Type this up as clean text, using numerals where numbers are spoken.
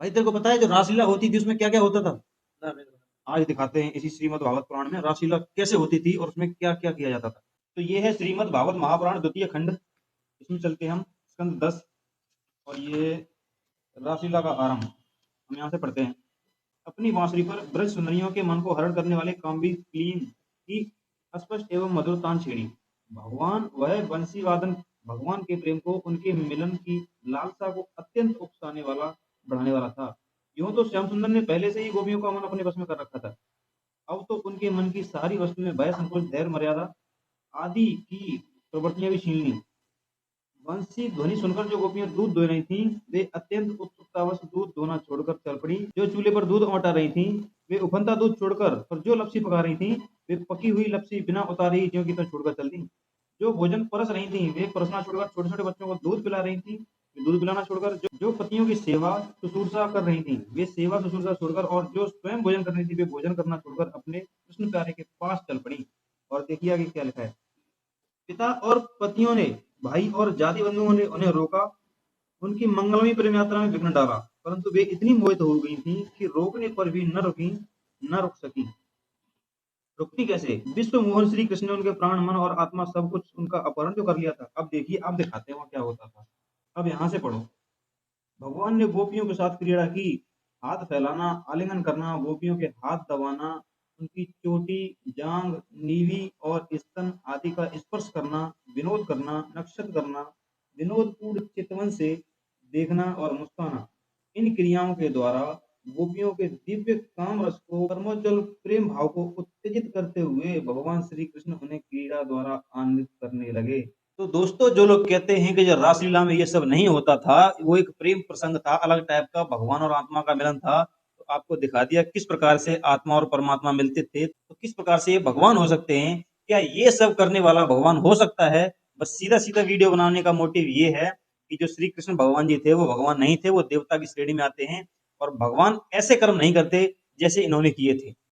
भाई तेरे को पता है जो रासलीला होती थी उसमें क्या क्या होता था? आज दिखाते हैं इसी श्रीमद् भागवत पुराण में रासलीला कैसे होती थी और उसमें क्या क्या किया जाता था। तो ये है श्रीमद् भागवत महापुराण द्वितीय खंड। इसमें चलते हैं हम स्कंद 10 और ये रासलीला का आरंभ हम यहाँ से पढ़ते हैं। अपनी बांसुरी पर ब्रज सुंदरियों के मन को हरण करने वाले काम्बिक क्लीन की स्पष्ट एवं मधुर तान छेड़ी। भगवान वह बंसी वादन भगवान के प्रेम को उनके मिलन की लालसा को अत्यंत उकसाने वाला बढ़ाने वाला था। यूं तो श्याम सुंदर ने पहले से ही गोपियों का मन अपने वश में कर रखा था। अब तो उनके मन की सारी वस्तु में भय संकोच धैर्य मर्यादा आदि की प्रवृत्तियां भी छीन ली। बंसी ध्वनि सुनकर जो गोपियां दूध दो रही थीं, वे अत्यंत उत्सुकतावश दूध दोना छोड़कर चल पड़ी। जो चूल्हे पर दूध औंटा रही थीं, वे उफनता दूध छोड़कर और जो लपसी पका रही थीं, वे पकी हुई लपसी बिना उतारे ही ज्यों की त्यों छोड़कर चल दी। जो भोजन परस रही थीं, वे परसना छोड़कर छोटे छोटे बच्चों को दूध पिला रही थीं। वे दूध पिलाना छोड़कर जो पतियों की सेवा शुश्रूषा कर रही थीं, वे सेवा शुश्रूषा छोड़कर और जो स्वयं भोजन कर रही थी वे भोजन करना छोड़कर अपने कृष्ण प्यारे के पास चल पड़ी। और देखिए आगे क्या लिखा है। पिता और पतियों ने, भाई और जाति बंधुओं ने उन्हें रोका, उनकी मंगलमयी प्रेम यात्रा में विघ्न डाला, परंतु वे इतनी मोहित हो गई थीं कि रोकने पर भी न रुकी, न रुक सकी। रुकती कैसे? विश्व मोहन श्री कृष्ण ने उनके प्राण, मन और आत्मा सब कुछ उनका अपहरण जो कर लिया था। अब देखिए, अब दिखाते हैं वहाँ क्या होता था। अब यहाँ से पढ़ो। भगवान ने गोपियों के साथ क्रीड़ा की, हाथ फैलाना, आलिंगन करना, गोपियों के हाथ दबाना, उनकी चोटी, जांग, नीवी और स्तन आदि का स्पर्श करना, विनोद करना, नक्षत्र करना, विनोदपूर्ण चितवन से देखना और मुस्काना। इन क्रियाओं के द्वारा गोपियों के दिव्य काम रस को, कर्मोज्वल प्रेम भाव को उत्तेजित करते हुए भगवान श्री कृष्ण उन्हें क्रीड़ा द्वारा आनंदित करने लगे। तो दोस्तों, जो लोग कहते हैं कि जो रासलीला में ये सब नहीं होता था, वो एक प्रेम प्रसंग था, अलग टाइप का भगवान और आत्मा का मिलन था, तो आपको दिखा दिया किस प्रकार से आत्मा और परमात्मा मिलते थे, तो किस प्रकार से ये भगवान हो सकते हैं। क्या ये सब करने वाला भगवान हो सकता है? बस सीधा सीधा वीडियो बनाने का मोटिव ये है कि जो श्री कृष्ण भगवान जी थे वो भगवान नहीं थे, वो देवता की श्रेणी में आते हैं और भगवान ऐसे कर्म नहीं करते जैसे इन्होंने किए थे।